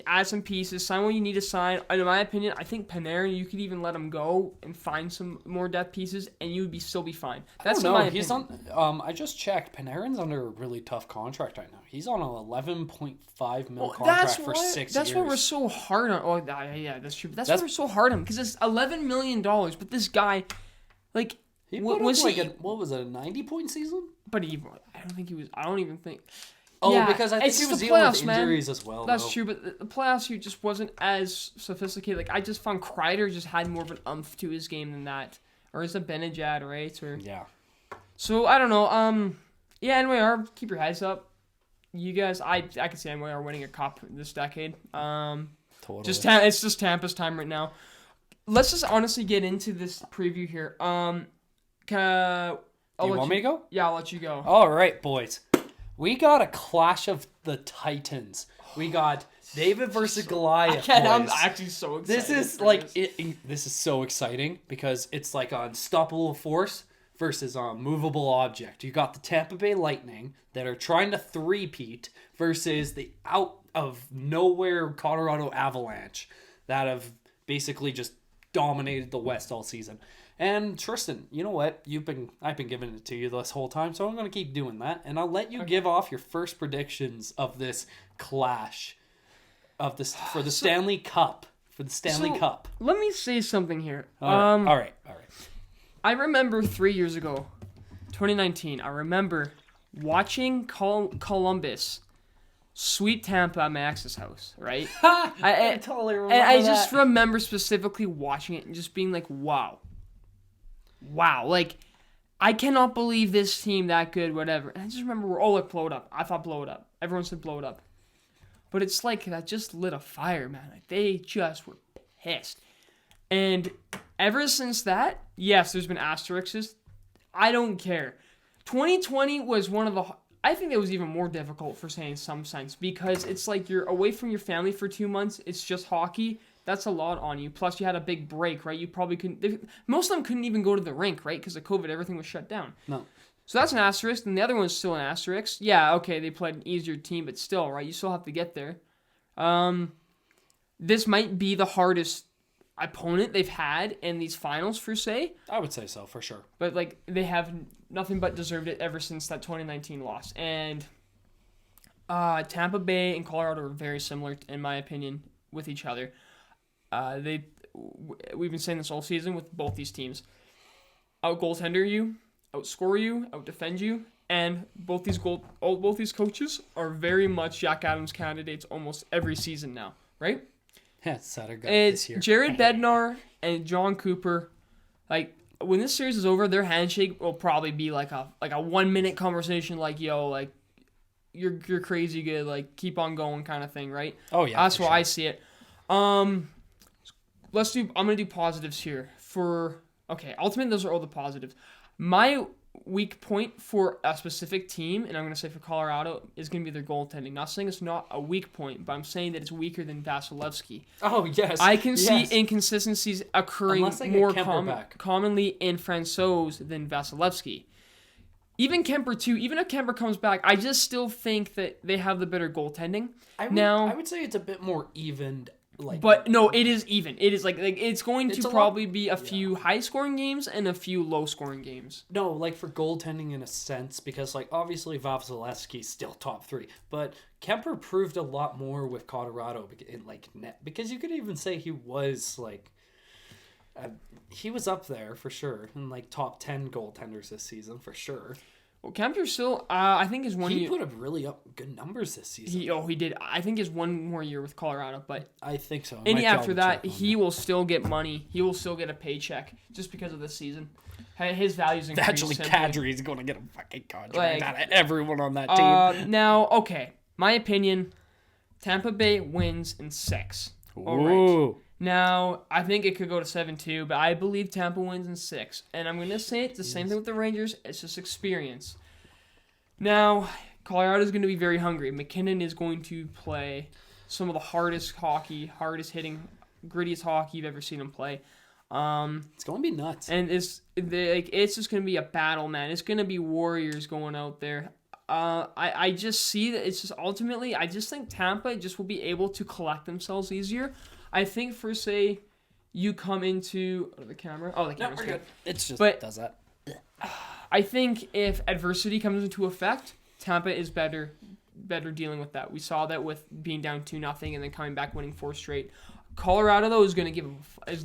add some pieces, sign what you need to sign. In my opinion, I think Panarin, you could even let him go and find some more depth pieces, and you would still be fine. That's my opinion. He's on. I just checked. Panarin's under a really tough contract right now. He's on an $11.5 million contract for 6 years. That's what we're so hard on. Oh, yeah, that's true. That's what we're so hard on because it's $11 million. But this guy, like, what was it? A 90-point season? But I don't think he was. I don't even think. Oh, yeah, because I think he was dealing with injuries as well. That's true, but the playoffs here just wasn't as sophisticated. Like, I just found Kreider just had more of an umph to his game than that. Or is it Benajad, right? Yeah. So, I don't know. NYR, keep your heads up. You guys, I can see NYR winning a cup this decade. Totally. It's just Tampa's time right now. Let's just honestly get into this preview here. Do you want me to go? Yeah, I'll let you go. All right, boys. We got a clash of the Titans. We got David versus Goliath. I'm actually so excited. This is so exciting because it's like an unstoppable force versus a movable object. You got the Tampa Bay Lightning that are trying to three-peat versus the out of nowhere Colorado Avalanche that have basically just dominated the West all season. And Tristan, you know what? I've been giving it to you this whole time, so I'm going to keep doing that. And I'll let you give off your first predictions of this clash for the Stanley Cup. For the Stanley Cup. Let me say something here. All right. I remember 3 years ago, 2019, I remember watching Columbus sweep Tampa at my ex's house, right? I totally remember and I just remember specifically watching it and just being like, wow, like, I cannot believe this team that good, whatever. And I just remember we're all like, blow it up. I thought blow it up. Everyone said blow it up. But it's like that just lit a fire, man. Like, they just were pissed. And ever since that, yes, there's been asterisks. I don't care. 2020 was one of the... I think it was even more difficult for saying in some sense because it's like you're away from your family for 2 months. It's just hockey. That's a lot on you. Plus, you had a big break, right? You probably couldn't... Most of them couldn't even go to the rink, right? Because of COVID, everything was shut down. No. So that's an asterisk, and the other one's still an asterisk. Yeah, okay, they played an easier team, but still, right? You still have to get there. This might be the hardest opponent they've had in these finals, for say. I would say so, for sure. But, like, they have nothing but deserved it ever since that 2019 loss. And Tampa Bay and Colorado are very similar, in my opinion, with each other. We've been saying this all season with both these teams. Out-goaltender you, outscore you, out-defend you, and both these coaches are very much Jack Adams candidates almost every season now, right? Yeah, it's this year. Jared Bednar and John Cooper, like, when this series is over, their handshake will probably be like a 1 minute conversation, like, yo, like, you're crazy good, like, keep on going kind of thing, right? Oh yeah, that's why I see it. I'm gonna do positives here ultimately those are all the positives. My weak point for a specific team, and I'm going to say for Colorado, is going to be their goaltending. Not saying it's not a weak point, but I'm saying that it's weaker than Vasilevsky. Oh, yes. I can see inconsistencies occurring more commonly in Francouz than Vasilevsky. Even Kemper, too. Even if Kemper comes back, I just still think that they have the better goaltending. I would say it's a bit more evened. But no, it is even. It is like it's going to probably be a few high-scoring games and a few low-scoring games. No, like for goaltending in a sense, because like obviously Vasilevsky's still top 3, but Kemper proved a lot more with Colorado in like net, because you could even say he was like he was up there for sure in like top 10 goaltenders this season for sure. Well, Kemper still, I think his one year... He put up really good numbers this season. He did. I think his one more year with Colorado, but... I think so. And after that, he will still get money. He will still get a paycheck just because of this season. His value's increased. Actually, Kadri's going to get a fucking contract out of everyone on that team. Now, okay. My opinion, Tampa Bay wins in 6. Ooh. All right. Now, I think it could go to 7-2, but I believe Tampa wins in 6. And I'm going to say it's the same thing with the Rangers. It's just experience. Now, Colorado's going to be very hungry. McKinnon is going to play some of the hardest hockey, hardest hitting, grittiest hockey you've ever seen him play. It's going to be nuts. And it's just going to be a battle, man. It's going to be warriors going out there. I just see that it's just ultimately, I just think Tampa just will be able to collect themselves easier. I think for, say, you come into... the camera? Oh, the camera's good. It's just does that. I think if adversity comes into effect, Tampa is better dealing with that. We saw that with being down 2-0 and then coming back winning 4 straight. Colorado, though, is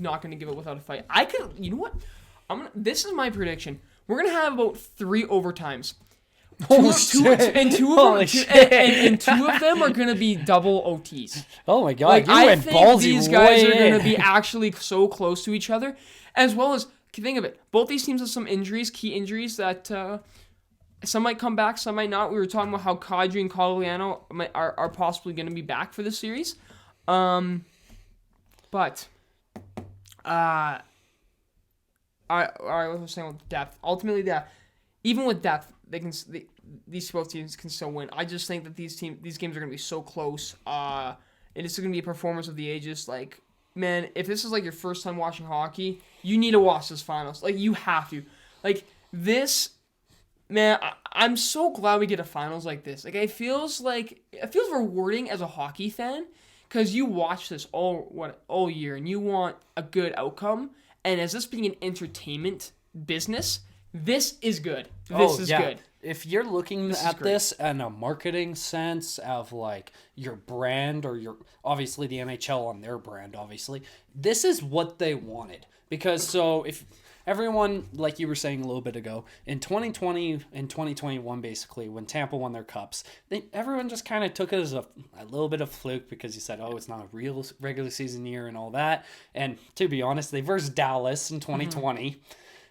not going to give it without a fight. You know what? This is my prediction. We're going to have about 3 overtimes. Two of them are going to be double OTs. Oh my god! Like, I think these guys are going to be actually so close to each other, as well as think of it. Both these teams have some injuries, key injuries that some might come back, some might not. We were talking about how Kadri and Cogliano are possibly going to be back for the series, but I was saying with depth. Ultimately, even with depth, these both teams can still win. I just think that these games are going to be so close. And it's going to be a performance of the ages. Like, man, if this is like your first time watching hockey, you need to watch this finals. Like, you have to. Like, this, man, I'm so glad we get a finals like this. Like, it feels rewarding as a hockey fan because you watch this all year and you want a good outcome. And as this being an entertainment business, this is good. This is good. If you're looking at this in a marketing sense of like your brand or obviously the NHL on their brand, obviously, this is what they wanted. Because so if everyone, like you were saying a little bit ago, in 2020 and 2021, basically, when Tampa won their cups, everyone just kind of took it as a little bit of fluke because you said, oh, it's not a real regular season year and all that. And to be honest, they versed Dallas in 2020. Mm-hmm.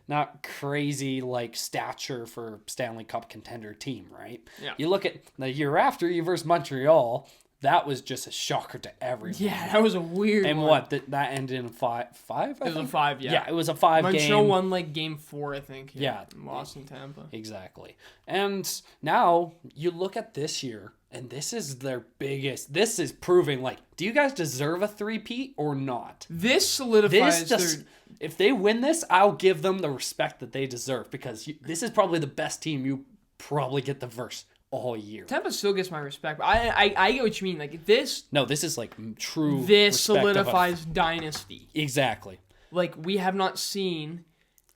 Not crazy like stature for Stanley Cup contender team, right? Yeah. You look at the year after you versus Montreal, that was just a shocker to everyone. Yeah, that was a weird and one. And that ended in 5? It was a 5, yeah. Yeah, it was a 5 game. Montreal won like game 4, I think. Yeah. Lost in Tampa. Exactly. And now you look at this year, and this is their biggest. This is proving like, do you guys deserve a 3-peat or not? This solidifies if they win this, I'll give them the respect that they deserve because this is probably the best team you probably get the verse all year. Tampa still gets my respect, but I get what you mean. Like this. No, this is like true. This solidifies Dynasty. Exactly. Like we have not seen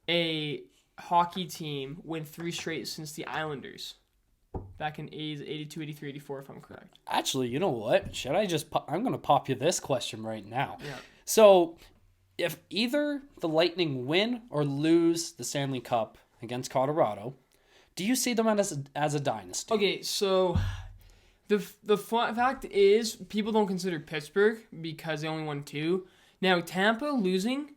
a hockey team win 3 straight since the Islanders. Back in 82, 83, 84, if I'm correct. Actually, you know what? Should I just... I'm going to pop you this question right now. Yeah. So, if either the Lightning win or lose the Stanley Cup against Colorado, do you see them as a dynasty? Okay, so the fact is people don't consider Pittsburgh because they only won 2. Now, Tampa losing,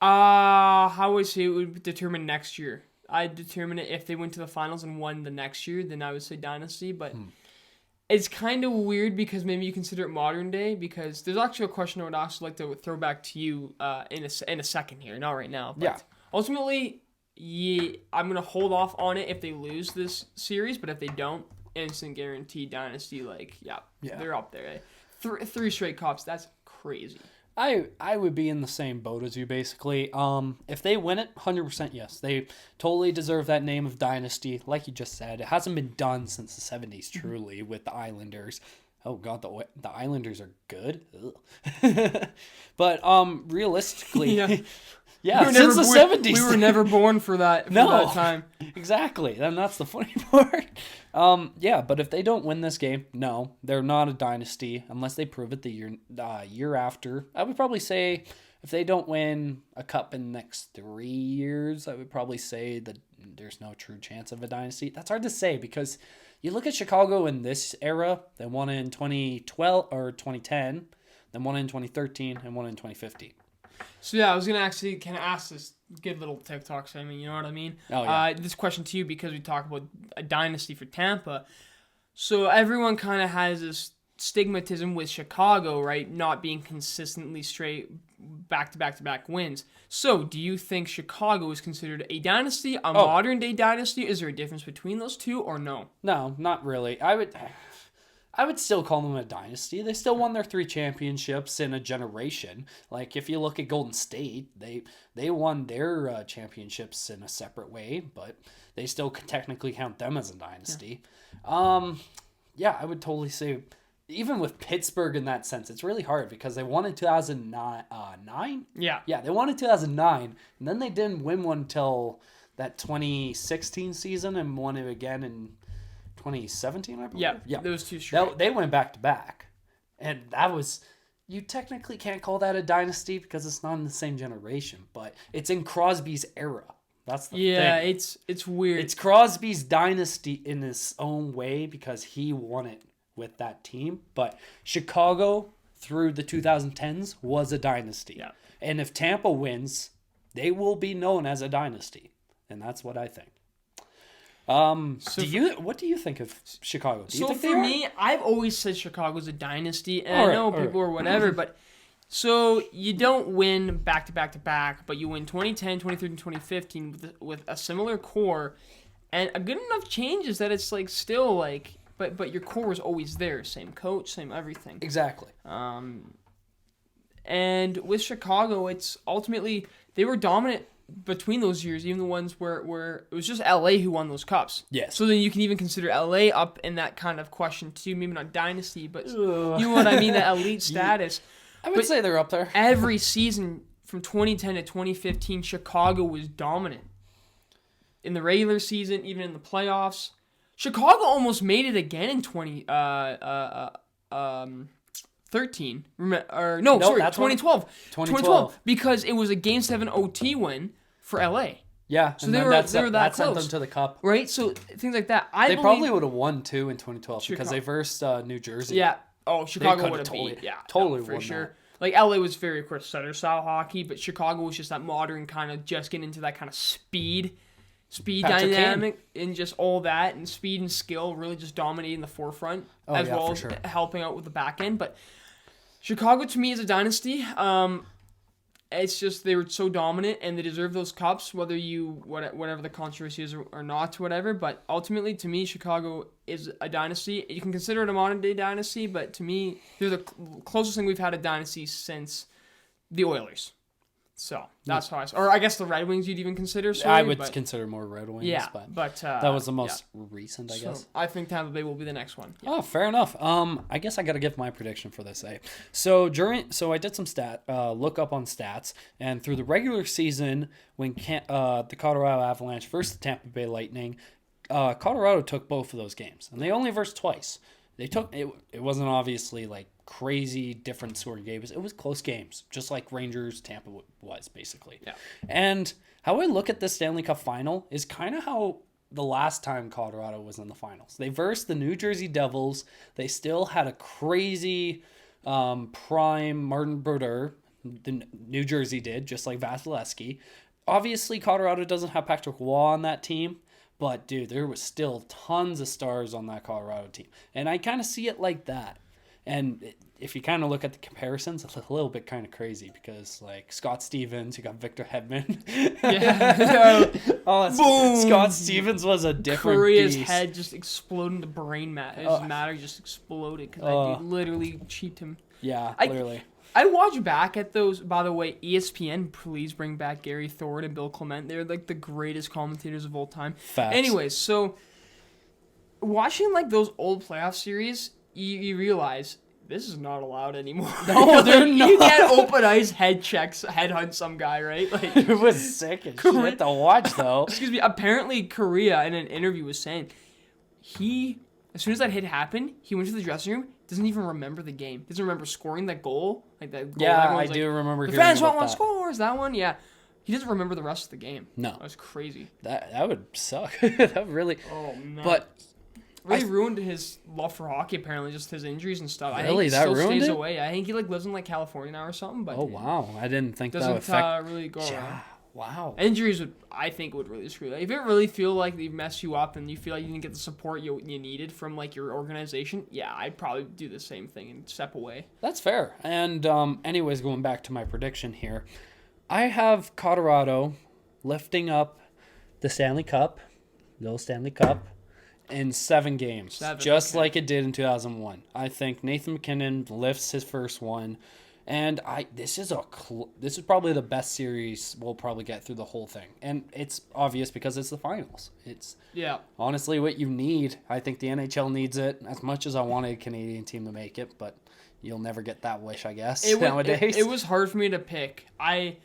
how would I say it would determine next year. I'd determine it if they went to the finals and won the next year, then I would say dynasty. But it's kind of weird because maybe you consider it modern day because there's actually a question I would also like to throw back to you in a second here, not right now. But ultimately, I'm going to hold off on it if they lose this series, but if they don't, instant guarantee Dynasty, they're up there. Three straight cups, that's crazy. I would be in the same boat as you, basically. If they win it, 100% yes. They totally deserve that name of Dynasty. Like you just said, it hasn't been done since the 70s, truly, with the Islanders. Oh, God, the Islanders are good. But realistically... Yeah. Yeah, since the 70s. We were never born for that time. Exactly. And that's the funny part. But if they don't win this game, no, they're not a dynasty unless they prove it the year after. I would probably say if they don't win a cup in the next 3 years, I would probably say that there's no true chance of a dynasty. That's hard to say because you look at Chicago in this era, they won in 2012 or 2010, then won in 2013, and won in 2015. So I was gonna actually kind of ask this good little TikTok segment. You know what I mean? Oh yeah. This question to you because we talk about a dynasty for Tampa. So everyone kind of has this stigmatism with Chicago, right? Not being consistently straight back-to-back wins. So do you think Chicago is considered a dynasty, a modern day dynasty? Is there a difference between those two or no? No, not really. I would still call them a dynasty. They still won their 3 championships in a generation. Like, if you look at Golden State, they won their championships in a separate way, but they still technically count them as a dynasty. Yeah. I would totally say, even with Pittsburgh in that sense, it's really hard because they won in 2009. Yeah. Yeah, they won in 2009, and then they didn't win one until that 2016 season and won it again in 2017, I believe. Yeah, those two straight. They went back to back. And that was... You technically can't call that a dynasty because it's not in the same generation, but it's in Crosby's era. That's the thing. Yeah, it's weird. It's Crosby's dynasty in his own way because he won it with that team. But Chicago, through the 2010s, was a dynasty. Yeah. And if Tampa wins, they will be known as a dynasty. And that's what I think. What do you think of Chicago? Do you think for me, I've always said Chicago's a dynasty, and I know people are whatever, but so you don't win back to back, but you win 2010, 2013, 2015 with a similar core, and a good enough changes that it's like still like, but your core is always there, same coach, same everything. Exactly. And with Chicago, it's ultimately they were dominant between those years, even the ones where it was just LA who won those cups. Yes. So then you can even consider LA up in that kind of question too. Maybe not dynasty, but you know what I mean, that elite status. I would say they're up there. Every season from 2010 to 2015, Chicago was dominant. In the regular season, even in the playoffs. Chicago almost made it again in 2013. 2012. Because it was a Game 7 OT win for LA. Yeah, so they were that close. Sent them to the cup. Right? So things like that. They probably would have won too in 2012 because they versed New Jersey. Yeah. Oh, Chicago would have beat. Yeah, totally for won sure. That. Like LA was very, of course, Sutter style hockey, but Chicago was just that modern kind of just getting into that kind of speed dynamic and just all that, and speed and skill really just dominating the forefront as well as helping out with the back end. But Chicago to me is a dynasty. It's just they were so dominant and they deserve those cups, whether whatever the controversy is or not, whatever. But ultimately, to me, Chicago is a dynasty. You can consider it a modern day dynasty, but to me, they're the closest thing we've had a dynasty since the Oilers. So that's how or I guess the Red Wings you'd even consider. I would consider more Red Wings. Yeah, but that was the most recent, I guess. I think Tampa Bay will be the next one. Yeah. Oh, fair enough. I guess I got to give my prediction for this. So I did some look up on stats, and through the regular season, when the Colorado Avalanche versus the Tampa Bay Lightning, Colorado took both of those games, and they only versed twice. They took it. It wasn't obviously like crazy different scoring games. It was close games, just like Rangers Tampa was basically. Yeah. And how I look at this Stanley Cup final is kind of how the last time Colorado was in the finals. They versed the New Jersey Devils. They still had a crazy prime Martin Brodeur. The New Jersey did, just like Vasilevsky. Obviously, Colorado doesn't have Patrick Roy on that team. But, dude, there was still tons of stars on that Colorado team. And I kind of see it like that. And if you kind of look at the comparisons, it's a little bit kind of crazy because, like, Scott Stevens, you got Victor Hedman. Yeah. Boom! Scott Stevens was a different Korea's beast. head just exploded. The brain matter just exploded because that dude literally cheaped him. Yeah, literally. I watch back at those. By the way, ESPN, please bring back Gary Thorne and Bill Clement. They're like the greatest commentators of all time. Facts. Anyways, so watching like those old playoff series, you realize this is not allowed anymore. No, they're not. You can't open ice headhunt some guy, right? Like It was sick as shit to watch, though. Excuse me. Apparently, Korea in an interview was saying as soon as that hit happened, he went to the dressing room. Doesn't even remember the game. Doesn't remember scoring that goal. Like that goal. Yeah, I do remember. The hearing fans about want one that. scores. That one, yeah. He doesn't remember the rest of the game. No, That was crazy. that would suck. That really. Oh man. But really ruined his love for hockey. Apparently, just his injuries and stuff. Really? I think he That still ruined stays it? away. I think he like lives in like California now or something. But oh wow, I didn't think that would doesn't affect. really go around. Wow. Injuries I think would really screw you. If it really feel like they mess you up and you feel like you didn't get the support you needed from like your organization, yeah, I'd probably do the same thing and step away. That's fair. And anyways, going back to my prediction here, I have Colorado lifting up the Stanley Cup, little Stanley Cup, in 7 games, just like it did in 2001. I think Nathan McKinnon lifts his first one. And this is probably the best series we'll probably get through the whole thing. And it's obvious because it's the finals. It's honestly what you need. I think the NHL needs it as much as I wanted a Canadian team to make it, but you'll never get that wish, I guess, nowadays. It was hard for me to pick. I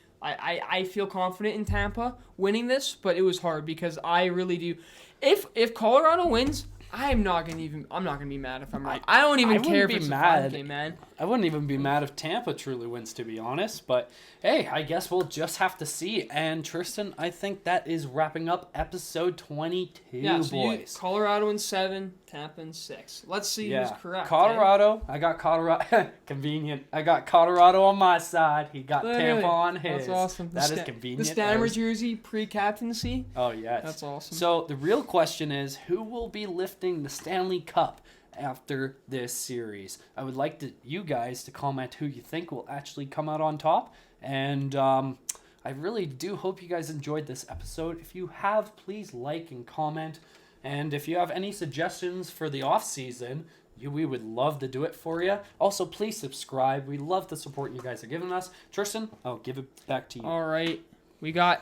feel confident in Tampa winning this, but it was hard because I really do. If Colorado wins, I'm not gonna be mad if I'm wrong. I don't even care if it's a fun game, man. I wouldn't even be mad if Tampa truly wins, to be honest. But hey, I guess we'll just have to see. And Tristan, I think that is wrapping up episode 22, boys. Colorado in 7, Tampa in 6. Let's see who's correct. Colorado, I got Colorado. Convenient. I got Colorado on my side. He got Tampa on his. That's awesome. That is convenient. The Stammer jersey pre-captaincy. Oh yes, that's awesome. So the real question is, who will be lifting the Stanley Cup after this series? I would like you guys to comment who you think will actually come out on top. And I really do hope you guys enjoyed this episode. If you have, please like and comment. And if you have any suggestions for the off season, we would love to do it for you. Also, please subscribe. We love the support you guys are giving us. Tristan, I'll give it back to you. All right. We got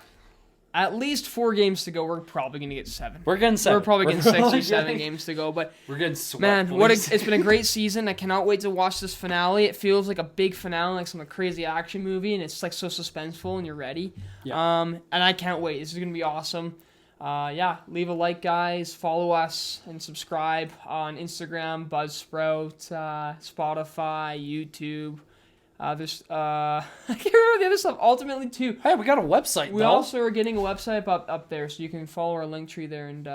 at least 4 games to go. We're probably going to get 7. We're getting 7. We're probably getting 6 or 7 games to go. But we're getting swept, man, it's been a great season. I cannot wait to watch this finale. It feels like a big finale, like some crazy action movie, and it's like so suspenseful, and you're ready. Yeah. And I can't wait. This is going to be awesome. Leave a like, guys. Follow us and subscribe on Instagram, Buzzsprout, Spotify, YouTube. There's I can't remember the other stuff. Ultimately, too. Hey, we got a website. We also are getting a website up there, so you can follow our link tree there and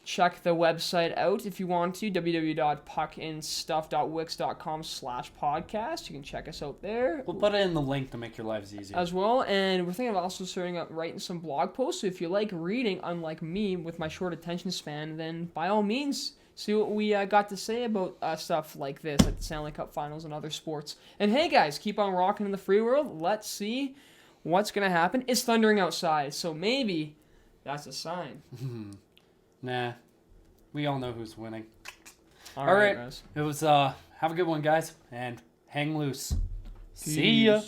check the website out if you want to. www.puckandstuff.wix.com/podcast. You can check us out there. We'll put it in the link to make your lives easier as well. And we're thinking of also starting up writing some blog posts. So if you like reading, unlike me with my short attention span, then by all means, see what we got to say about stuff like this, like the Stanley Cup Finals and other sports. And hey, guys, keep on rocking in the free world. Let's see what's going to happen. It's thundering outside, so maybe that's a sign. Nah. We all know who's winning. All right. Guys. It was, have a good one, guys, and hang loose. Peace. See ya.